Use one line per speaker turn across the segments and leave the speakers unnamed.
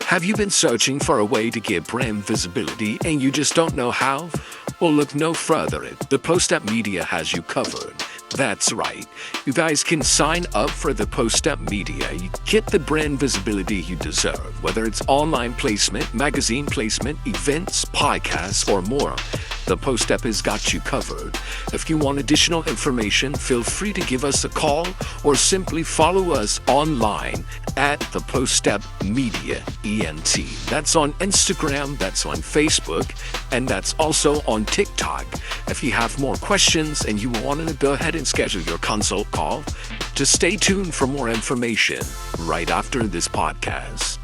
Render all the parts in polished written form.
Have you been searching for a way to get brand visibility and you just don't know how? Well, look no further. The Post-Up Media has you covered. That's right. You guys can sign up for the Post-Up Media. You get the brand visibility you deserve, whether it's online placement, magazine placement, events, podcasts, or more. The Post-Up has got you covered. If you want additional information, feel free to give us a call or simply follow us online at the Post-Up Media ENT. That's on Instagram, that's on Facebook, and that's also on TikTok. If you have more questions and you want to go ahead and schedule your consult call, just stay tuned for more information right after this podcast.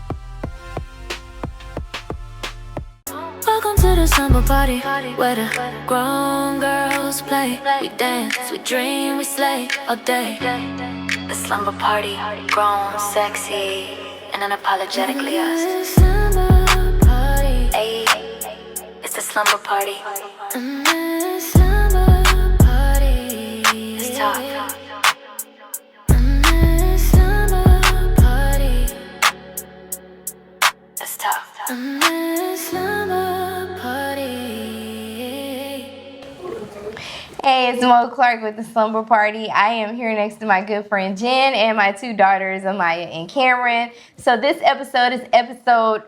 Welcome to the slumber party, where the grown girls play. We dance, we dream, we slay all day. The slumber party, grown, sexy, and unapologetically us. Slumber party, ayy, it's the slumber party. Slumber party, let's talk. Slumber party, let's talk. Slumber party.
Hey, it's Mo Clark with the Slumber Party. I am here next to my good friend Jen and my two daughters, Amaya and Cameron. So this episode is episode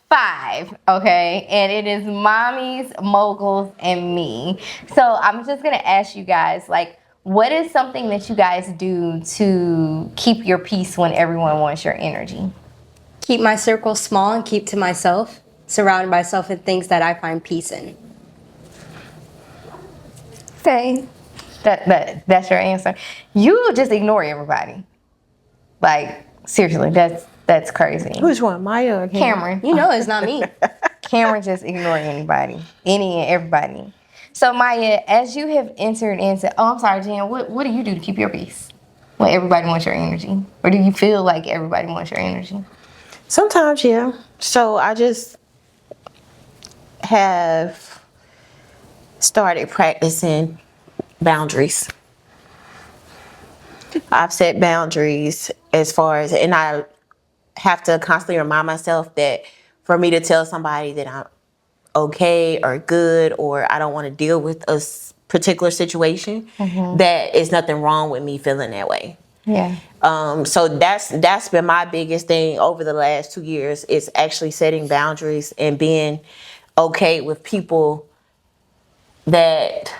5, okay? And it is Mommies, Moguls, and Me. So I'm just going to ask you guys, like, what is something that you guys do to keep your peace when everyone wants your energy?
Keep my circle small and keep to myself. Surround myself with things that I find peace in.
Same. That's your answer. You just ignore everybody. Like, seriously, that's crazy.
Which one, Maya or
Cameron.
You know it's not me.
Cameron just ignoring anybody. Any and everybody. So, Maya, as you have entered into... Oh, I'm sorry, Jen. What do you do to keep your peace when everybody wants your energy? Or do you feel like everybody wants your energy?
Sometimes, yeah. So I just have started practicing boundaries. I've set boundaries as far as, and I have to constantly remind myself that for me to tell somebody that I'm okay or good or I don't want to deal with a particular situation, that is nothing wrong with me feeling that way.
Yeah.
So that's been my biggest thing over the last 2 years is actually setting boundaries and being okay with people that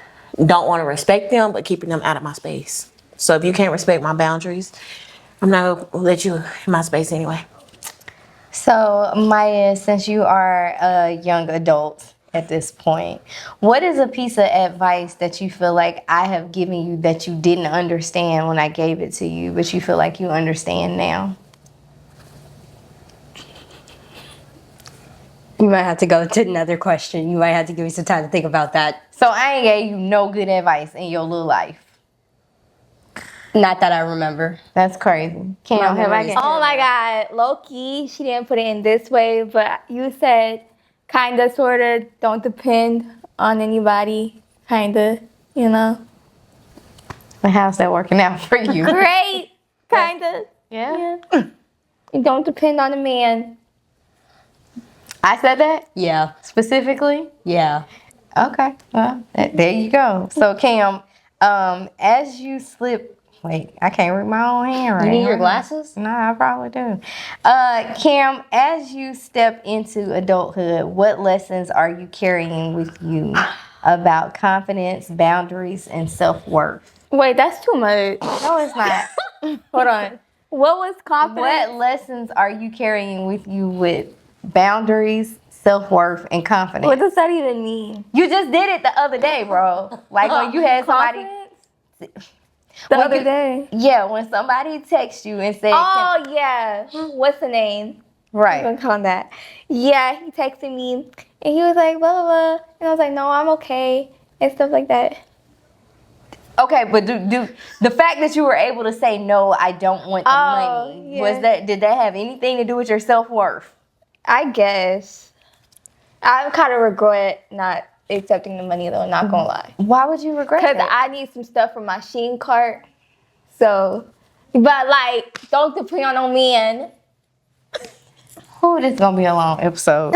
don't want to respect them, but keeping them out of my space. So if you can't respect my boundaries, I'm not gonna let you in my space anyway.
So, Maya, since you are a young adult at this point, what is a piece of advice that you feel like I have given you that you didn't understand when I gave it to you, but you feel like you understand now?
You might have to go to another question. You might have to give me some time to think about that.
So I ain't gave you no good advice in your little life.
Not that I remember.
That's crazy. Cam, have I
Oh my God, low-key, she didn't put it in this way, but you said kinda, sorta, don't depend on anybody, kinda, you know.
But how's that working out for you?
Great, kinda.
Yeah.
You don't depend on a man.
I said that
Yeah.
specifically?
Yeah.
Okay. Well, there you go. So, Cam, as you slip... Wait, I can't read my own handwriting.
You need your glasses?
No, I probably do. Cam, as you step into adulthood, what lessons are you carrying with you about confidence, boundaries, and self-worth?
Wait, that's too much.
No, it's not.
Hold on. What was confidence?
What lessons are you carrying with you with boundaries, self-worth, and confidence?
What does that even mean?
You just did it the other day, bro. Like when you had somebody...
Confidence? The other day.
Yeah, when somebody texts you and said...
Oh, yeah. What's the name?
Right.
I'm gonna call him that. Yeah, he texted me and he was like, blah, blah, blah. And I was like, no, I'm okay. And stuff like that.
Okay, but do the fact that you were able to say, no, I don't want the money,
yeah.
did that have anything to do with your self-worth?
I guess. I kind of regret not accepting the money, though, not gonna lie.
Why would you regret
Because
that?
I need some stuff for my Shein cart. So, but like, don't depend on no man.
Oh, this is gonna be a long episode.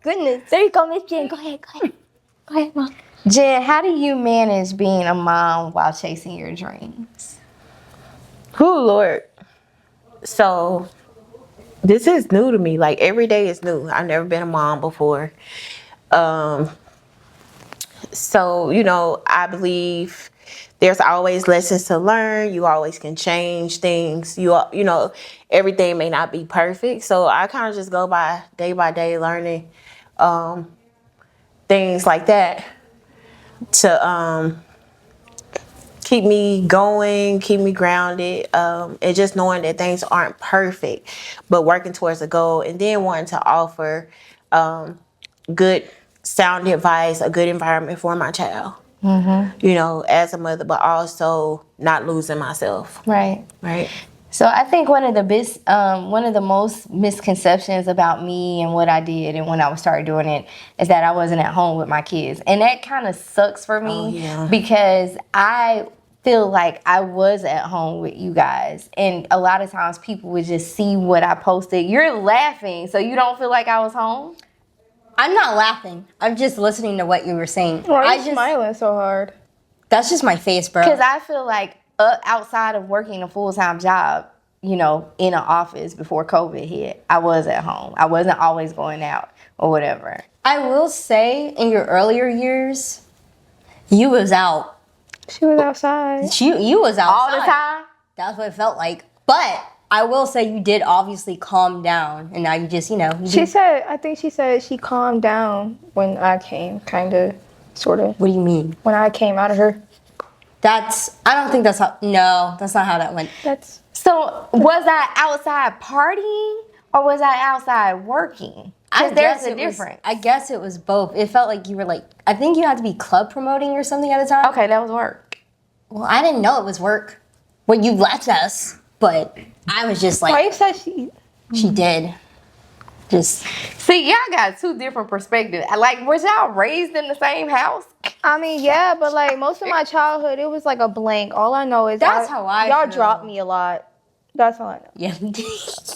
Goodness. There you go, Miss Jen. Go ahead. Go ahead, Mom.
Jen, how do you manage being a mom while chasing your dreams?
Oh, Lord. So, this is new to me. Like, every day is new. I've never been a mom before. So, I believe there's always lessons to learn. You always can change things. Everything may not be perfect. So, I kind of just go by day learning things like that to keep me going, keep me grounded, and just knowing that things aren't perfect, but working towards a goal, and then wanting to offer good sound advice, a good environment for my child. As a mother, but also not losing myself.
Right. So I think one of the most misconceptions about me and what I did and when I started doing it is that I wasn't at home with my kids. And that kind of sucks for me because I feel like I was at home with you guys. And a lot of times people would just see what I posted. You're laughing, so you don't feel like I was home?
I'm not laughing. I'm just listening to what you were saying.
Why are you smiling so hard?
That's just my face, bro.
Because I feel like outside of working a full-time job, in an office before COVID hit, I was at home. I wasn't always going out or whatever.
I will say, in your earlier years, you was out.
She was outside.
You was outside.
All the time?
That's what it felt like. But I will say you did obviously calm down, and now you just,
I think she said she calmed down when I came, kind of, sort of.
What do you mean?
When I came out of her.
I don't think that's how, no, that's not how that went.
So, was I outside partying or was I outside working? Because there's a difference.
I guess it was both. It felt like you were I think you had to be club promoting or something at the time.
Okay, that was work.
Well, I didn't know it was work when you left us, but I was just like.
Why you said she?
She did. Just.
See, y'all got two different perspectives. Was y'all raised in the same house?
I mean, yeah, but most of my childhood, it was like a blank. All I know is
that's how I
y'all
feel.
Dropped me a lot. That's all I know.
Yeah.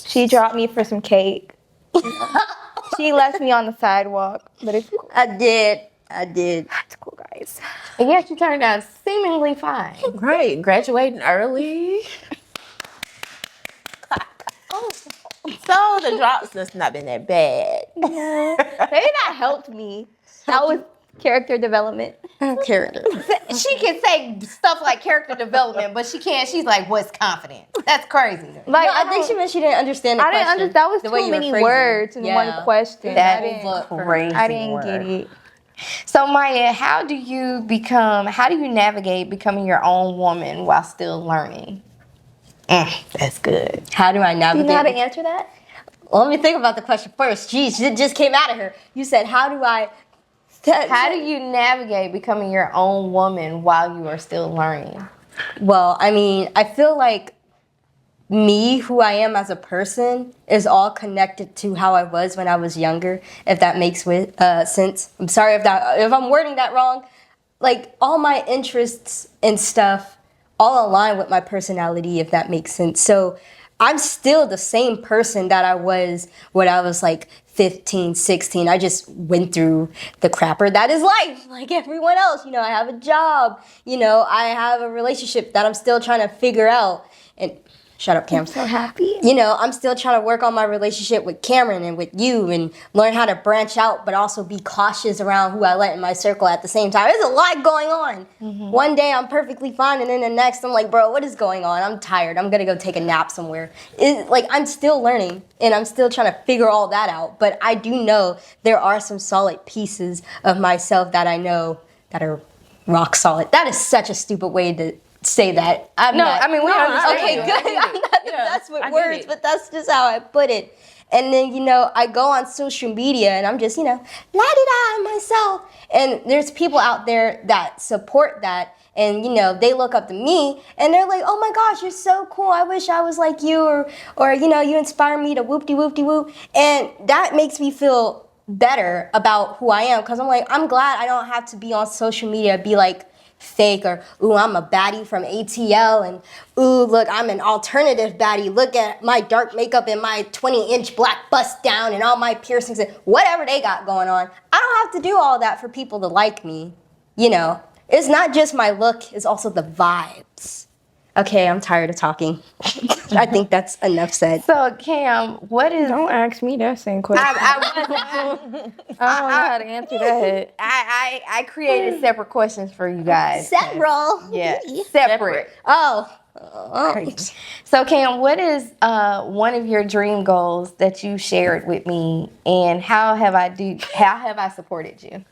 She dropped me for some cake. She left me on the sidewalk, but it's cool.
I did.
It's cool, guys.
And yet you turned out seemingly fine.
Right, graduating early. So the drops must not been that bad.
Maybe that helped me. That was character development.
Character.
She can say stuff like character development, but she can't. She's like, what's confidence? That's crazy.
I think she meant she didn't understand the question.
I didn't understand. That was
the way
too
you were
many
phrasing.
words in one question.
That is crazy.
I didn't get it.
So Maya, how do you navigate becoming your own woman while still learning? That's good.
How do I
Do
navigate?
you know how to answer that?
Well, let me think about the question first. Jeez, it just came out of her. You said, how do
you navigate becoming your own woman while you are still learning?
Well, I mean, I feel like me, who I am as a person, is all connected to how I was when I was younger, if that makes sense. I'm sorry if I'm wording that wrong. All my interests and stuff all align with my personality, if that makes sense. So I'm still the same person that I was when I was 15, 16. I just went through the crapper that is life, like everyone else. I have a job. I have a relationship that I'm still trying to figure out. And shut up, Cam.
I'm so happy.
I'm still trying to work on my relationship with Cameron and with you and learn how to branch out, but also be cautious around who I let in my circle at the same time. There's a lot going on. Mm-hmm. One day I'm perfectly fine, and then the next I'm like, bro, what is going on? I'm tired. I'm going to go take a nap somewhere. I'm still learning, and I'm still trying to figure all that out. But I do know there are some solid pieces of myself that I know that are rock solid. That is such a stupid way to say that.
We understand.
Okay, good. I'm not the best with words, but that's just how I put it. And then, I go on social media and I'm just, la-di-da myself. And there's people out there that support that. And, they look up to me and they're like, oh my gosh, you're so cool. I wish I was like you or you inspire me to whoop-de-whoop-de-whoop. And that makes me feel better about who I am. Because I'm glad I don't have to be on social media, be fake, or ooh, I'm a baddie from ATL, and ooh, look, I'm an alternative baddie. Look at my dark makeup and my 20-inch black bust down and all my piercings and whatever they got going on. I don't have to do all that for people to like me. You know, it's not just my look, it's also the vibes. Okay, I'm tired of talking. I think that's enough said.
So, Cam, what is...
Don't ask me that same question. I don't know how to answer that.
I created separate questions for you guys.
Several?
Yeah, separate.
Oh.
Crazy. So, Cam, what is one of your dream goals that you shared with me, and how have I supported you?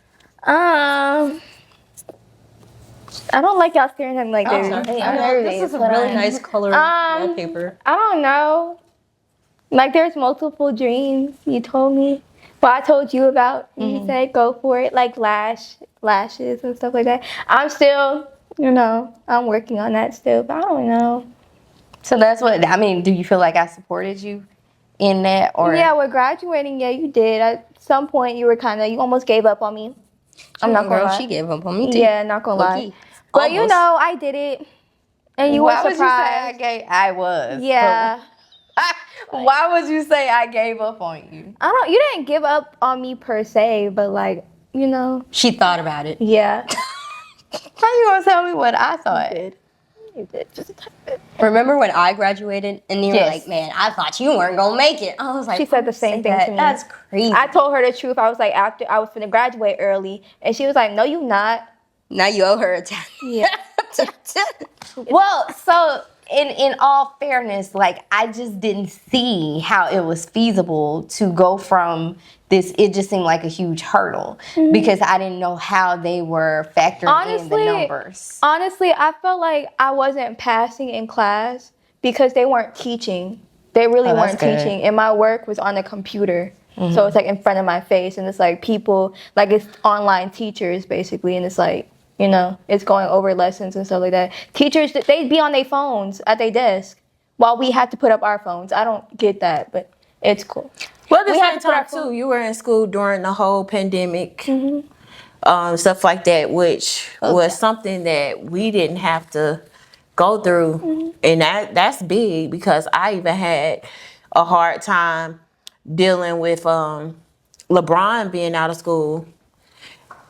I don't like y'all staring at me like this.
Sorry.
I'm nervous.
This is a really nice color wallpaper.
I don't know. Like, there's multiple dreams you told me. Well, I told you about. You said go for it, like lashes and stuff like that. I'm still, I'm working on that still, but I don't know.
So that's what I mean. Do you feel like I supported you in that, or?
Yeah, with graduating, yeah, you did. At some point, you almost gave up on me. I'm not gonna lie.
She gave up on me too.
Yeah, not gonna lie. But
Almost.
I did it, and you were surprised.
Why would you say I was?
Yeah.
Why would you say I gave up on you?
You didn't give up on me per se, but
She thought about it.
yeah.
How you gonna tell me what I thought?
You did just a tiny bit.
Remember when I graduated and you were
Yes.
like, man, I thought you weren't gonna make it. I was like,
She said the same thing to me.
That's crazy.
I told her the truth. I was like, after I was finna graduate early, and she was like, no, you not.
Now you owe her a 10.
Yeah.
Well, so in all fairness, like I just didn't see how it was feasible to go from this. It just seemed like a huge hurdle because I didn't know how they were factoring in the numbers.
Honestly, I felt like I wasn't passing in class because they weren't teaching. They really weren't teaching, and my work was on a computer. So it's like in front of my face, and it's like people, like it's online teachers basically, and it's like, it's going over lessons and stuff like that. Teachers, they'd be on their phones at their desk while we had to put up our phones. I don't get that, but it's cool.
Well, at the
We had
same
to put our
time, too, you were in school during the whole pandemic, stuff like that, which was something that we didn't have to go through. And that's big because I even had a hard time dealing with LeBron being out of school.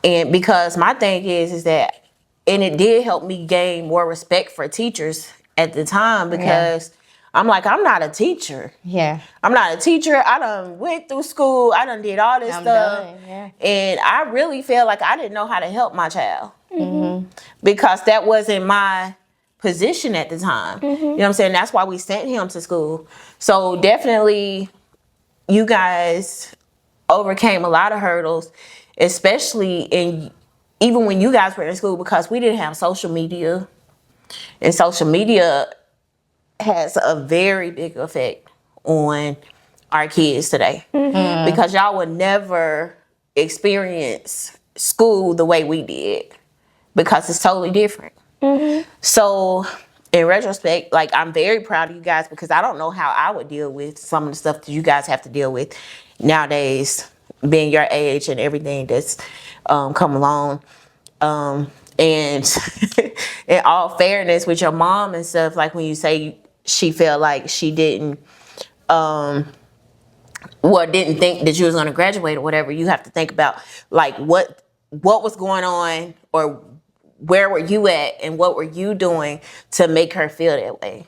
And because my thing is that, and it did help me gain more respect for teachers at the time because I'm like, I'm not a teacher.
Yeah.
I'm not a teacher. I done went through school. I done did all this stuff.
Done, yeah.
And I really feel like I didn't know how to help my child because that wasn't my position at the time. You know what I'm saying? That's why we sent him to school. So definitely you guys overcame a lot of hurdles, especially even when you guys were in school, because we didn't have social media. And social media has a very big effect on our kids today. Because y'all would never experience school the way we did because it's totally different. So in retrospect, like I'm very proud of you guys because I don't know how I would deal with some of the stuff that you guys have to deal with nowadays, being your age and everything that's come along. And in all fairness with your mom and stuff, like when you say she felt like she didn't think that you was going to graduate or whatever, you have to think about like what was going on or where were you at and what were you doing to make her feel that way.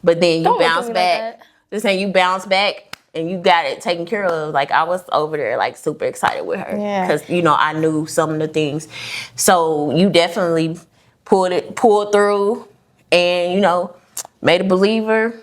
But then you bounce back. Just saying, you bounce back and you got it taken care of. Like I was over there like super excited with her because I knew some of the things. So you definitely pulled through and made a believer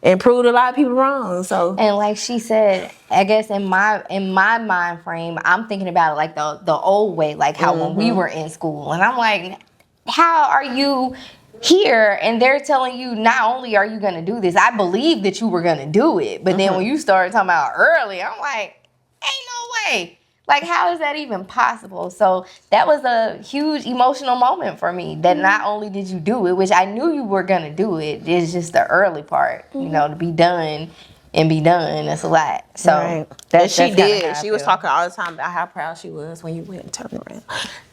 and proved a lot of people wrong. So,
and like she said, I guess in my mind frame, I'm thinking about it like the old way, like how when we were in school, and I'm like, how are you here? And they're telling you not only are you gonna do this, I believe that you were gonna do it, but then when you started talking about early, I'm like, ain't no way. Like, how is that even possible? So that was a huge emotional moment for me, that not only did you do it, which I knew you were going to do it, it's just the early part, to be done and be done. That's a lot. So
Right.
that's
And she
that's kinda
did.
how I
She was
feel.
talking all the time about how proud she was when you went and turned around,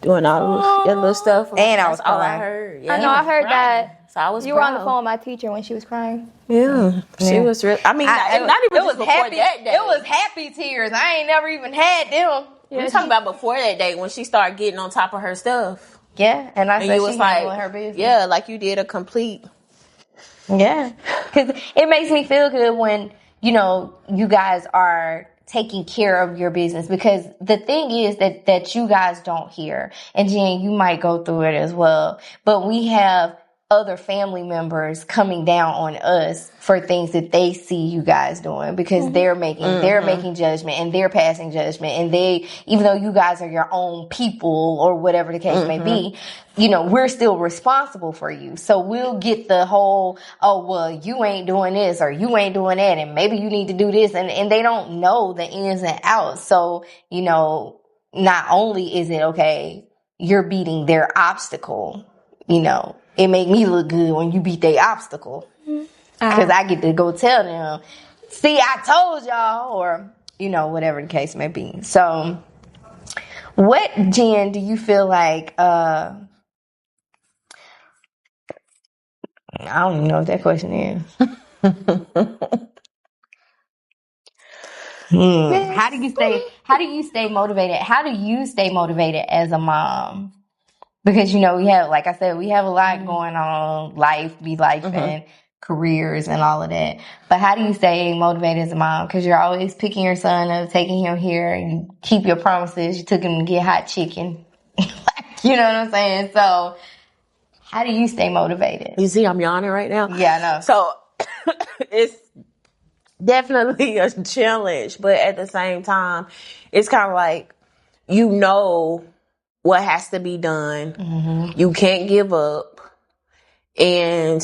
doing all that little stuff.
And I was
That's all I
crying.
heard.
I know. I heard
Right.
that.
So I was
You were on the
proud.
phone with my teacher when she was crying.
Yeah, she
Yeah.
was real. I mean, not even
it
just
was
before
happy.
that day.
It was happy tears. I ain't never even had them.
I'm talking about before that day when she started getting on top of her stuff.
Yeah, and I
And
said
you
she
was
handling
like,
her business.
yeah, like you did a complete.
Yeah, because it makes me feel good when, you know, you guys are taking care of your business, because the thing is that you guys don't hear, and Jen, you might go through it as well, but we have other family members coming down on us for things that they see you guys doing, because they're making judgment and they're passing judgment, and they, even though you guys are your own people or whatever the case may be, you know, we're still responsible for you. So we'll get the whole, oh, well, you ain't doing this or you ain't doing that, and maybe you need to do this, and they don't know the ins and outs. So, you know, not only is it okay, you're beating their obstacle, you know, it make me look good when you beat their obstacle, because I get to go tell them, see, I told y'all, or, you know, whatever the case may be. So what, Jen, do you feel like, I don't even know what that question is. How do you stay motivated? How do you stay motivated as a mom? Because, you know, we have, like I said, we have a lot going on, life and careers and all of that. But how do you stay motivated as a mom? Because you're always picking your son up, taking him here, and you keep your promises. You took him to get hot chicken. You know what I'm saying? So how do you stay motivated?
You see, I'm yawning right now.
Yeah, I know.
So it's definitely a challenge, but at the same time, it's kind of like, you know what has to be done. You can't give up, and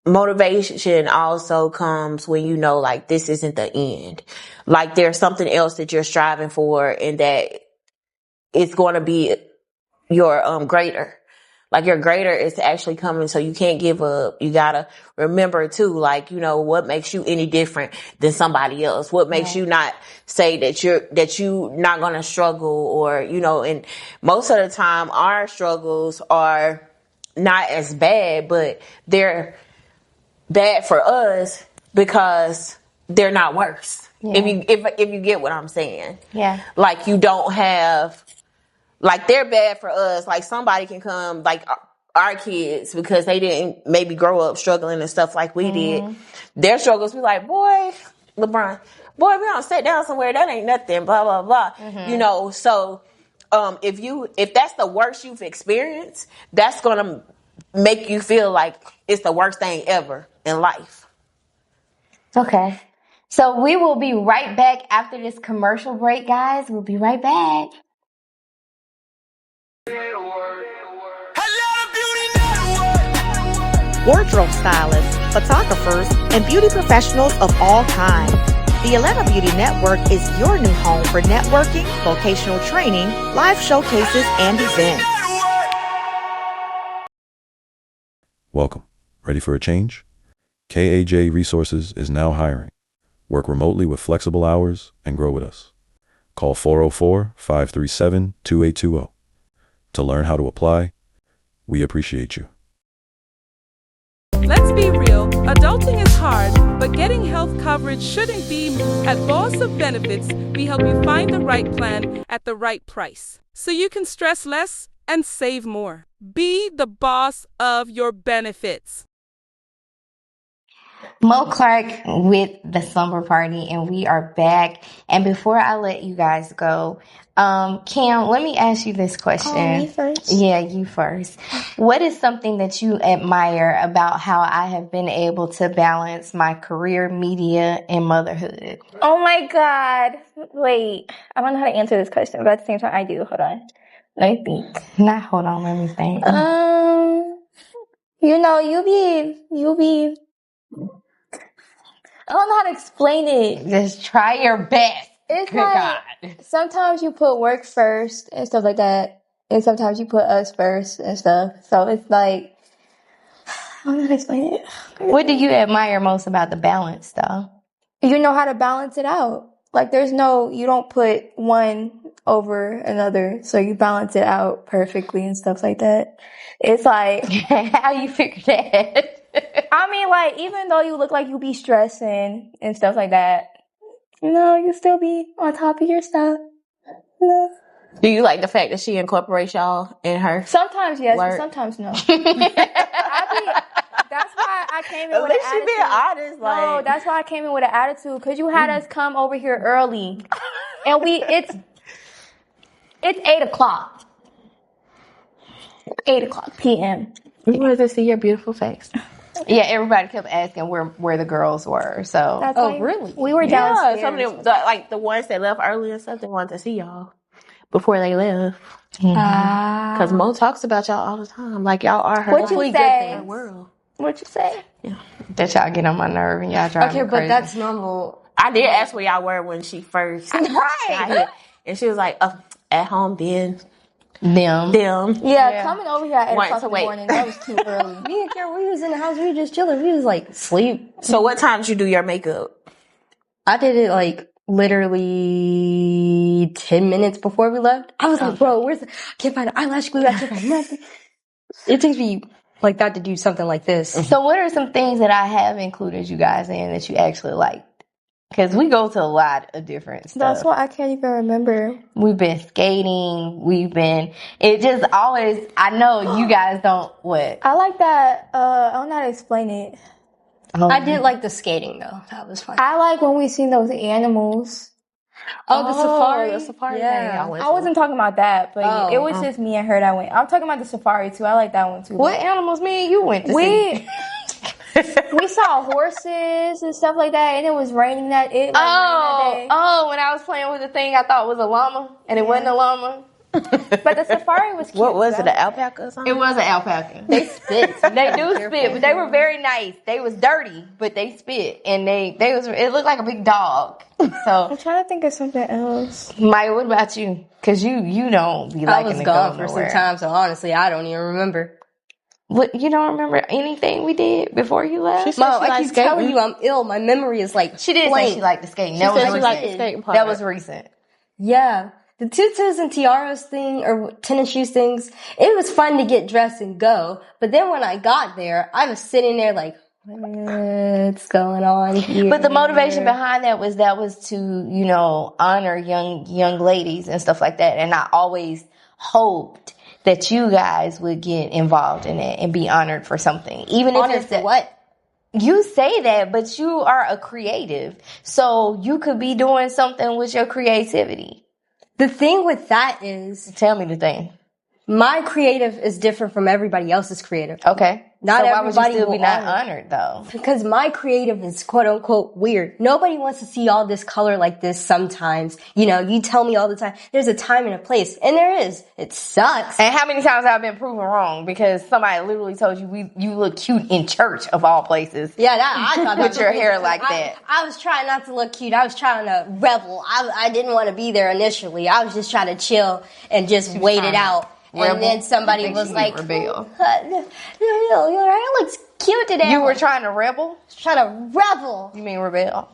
motivation also comes when you know, like, this isn't the end. Like, there's something else that you're striving for, and that it's going to be your greater. Like, your greater is actually coming, so you can't give up. You gotta remember too, like, you know, what makes you any different than somebody else? What makes you not say that you not gonna struggle, or, you know, and most of the time our struggles are not as bad, but they're bad for us because they're not worse.
Yeah.
If you get what I'm saying.
Yeah.
Like, you don't have, like, they're bad for us. Like, somebody can come, like, our kids, because they didn't maybe grow up struggling and stuff like we did. Their struggles be like, boy, LeBron, boy, we don't sit down somewhere, that ain't nothing, blah, blah, blah. You know, so if that's the worst you've experienced, that's gonna make you feel like it's the worst thing ever in life.
Okay. So we will be right back after this commercial break, guys. We'll be right back.
Wardrobe stylists, photographers, and beauty professionals of all kinds. The Atlanta Beauty Network is your new home for networking, vocational training, live showcases, and events.
Welcome. Ready for a change? KAJ Resources is now hiring. Work remotely with flexible hours and grow with us. Call 404-537-2820. To learn how to apply, we appreciate you.
Let's be real, adulting is hard, but getting health coverage shouldn't be. At Boss of Benefits, we help you find the right plan at the right price, so you can stress less and save more. Be the boss of your benefits.
Mo Clark with the Slumber Party, and we are back. And before I let you guys go, Cam, let me ask you this question.
Oh, me first?
Yeah, you first. What is something that you admire about how I have been able to balance my career, media, and motherhood?
Oh my God. Wait, I don't know how to answer this question, but at the same time, I do. Hold on. Let me think.
Not hold on, let me think.
You know, you be. I don't know how to explain it.
Just try your best.
It's
Good
like,
God.
sometimes you put work first and stuff like that, and sometimes you put us first and stuff. So it's like, I don't know how to explain it.
What do you admire most about the balance, though?
you know how to balance it out. Like you don't put one over another, so you balance it out perfectly and stuff like that. It's like,
how you figure that?
I mean, like, even though you look like you be stressing and stuff like that, you still be on top of your stuff.
Do you like the fact that she incorporates y'all in her?
Sometimes yes,
work?
but sometimes no. That's why I came in
At
with an
least she
attitude.
being honest.
No, that's why I came in with an attitude, because you had us come over here early, and it's 8:00. 8:00 p.m.
We wanted to see your beautiful face.
Yeah, everybody kept asking where the girls were. So,
That's why
really?
we were downstairs.
Yeah, some of them, like the ones that left early and stuff, they wanted to see y'all before they left. Because Mo talks about y'all all the time. Like y'all are her
What you say?
world.
What you say?
Yeah.
That y'all get on my nerve and y'all drive me
Okay,
crazy.
but that's normal.
I did ask where y'all were when she first got here. And she was like, at home then.
Them.
Yeah, coming over here at 8
Wanted
o'clock
to
in the
wait.
morning, that was too early.
Me and Karen, we was in the house. We were just chilling. We was like sleep.
So what time did you do your makeup?
I did it like literally 10 minutes before we left. I was like, bro, I can't find an eyelash glue. I can't find nothing. It takes me like that to do something like this.
So what are some things that I have included you guys in that you actually liked? Because we go to a lot of different stuff.
That's why I can't even remember.
We've been skating. It just always, I know you guys don't, what?
I like that, I don't know how to explain it.
I did like the skating though. That was fun.
I like when we seen those animals.
The safari.
The safari
Yeah.
thing.
I wasn't talking about that, but it was
Oh.
just me and her that went. I'm talking about the safari too. I like that one too.
What animals me and you went to see?
We saw horses and stuff like that, and it was raining that day.
When I was playing with the thing I thought was a llama, and it wasn't a llama.
But the safari was cute.
What was it, an alpaca or something?
It was an alpaca.
They spit.
They do spit, but they were very nice. They was dirty, but they spit, and it looked like a big dog.
I'm
So,
trying to think of something else.
Maya, what about you? Because you don't be
I
liking
was
to
gone
go
for
nowhere.
some time, so honestly, I don't even remember.
What, you don't remember anything we did before you left?
Mom,
she
I
likes
keep telling
skating.
you I'm ill. My memory is like
She did
blank.
say she liked the skating.
She
That was
said she liked the
recent.
skating part.
That was recent.
Yeah. The tutus and tiaras thing, or tennis shoes things, it was fun to get dressed and go. But then when I got there, I was sitting there like, what's going on here?
But the motivation behind that was to, honor young ladies and stuff like that. And I always hoped that you guys would get involved in it and be honored for something. Even if
Honored
it's
for what?
You say that, but you are a creative. So you could be doing something with your creativity.
The thing with that is,
Tell me the thing.
my creative is different from everybody else's creative.
Okay.
Not
so why would you
everybody
still be
will
not
honor.
honored though?
Because my creative is quote unquote weird. Nobody wants to see all this color like this sometimes. You tell me all the time, there's a time and a place. And there is. It sucks.
And how many times have I been proven wrong? Because somebody literally told you you look cute in church of all places.
Yeah, I thought
With
that
your
was
hair
crazy.
like that.
I was trying not to look cute. I was trying to revel. I didn't want to be there initially. I was just trying to chill and just wait it
trying to
out.
rebel?
And then somebody
I think
was
she
like,
rebel.
your hair looks cute today.
You were trying to rebel?
trying to rebel.
You mean rebel?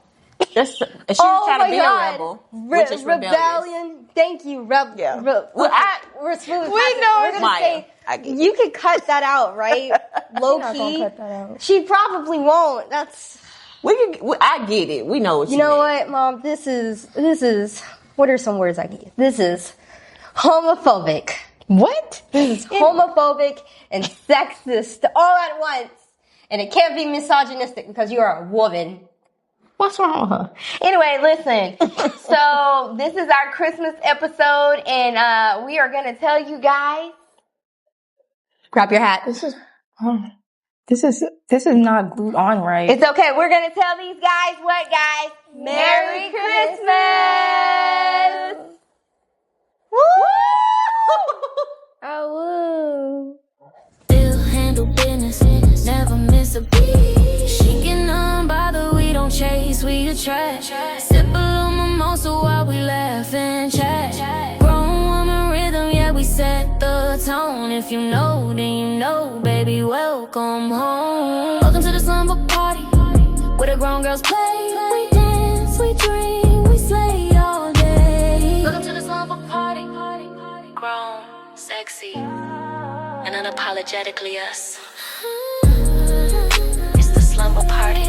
She was trying to be a rebel, which is rebellious.
Rebellion. Thank you, rebel.
Yeah.
Well, we're smooth.
We know
We're
it's
gonna
Maya.
say
I get it.
you can cut that out, right? Low
Not
key.
gonna cut that out.
She probably won't. That's.
I get it. We know what you
You know
meant.
what, Mom? This is. What are some words I can use? This is homophobic.
What?
This is homophobic and sexist all at once. And it can't be misogynistic because you are a woman.
What's wrong with her? Anyway, listen. So this is our Christmas episode, and we are gonna tell you guys.
Grab your hat.
This is not glued on right.
It's okay. We're gonna tell these guys what, guys? Merry Christmas! Woo!
Oh,
Still handle business, never miss a beat. She get unbothered, we don't chase, we attract. Sip a little mimosa while we laugh and chat. Grown woman rhythm, yeah, we set the tone. If you know, then you know, baby, welcome home. Welcome to the slumber party, where the grown girls play. We dance, unapologetically us. It's the slumber party.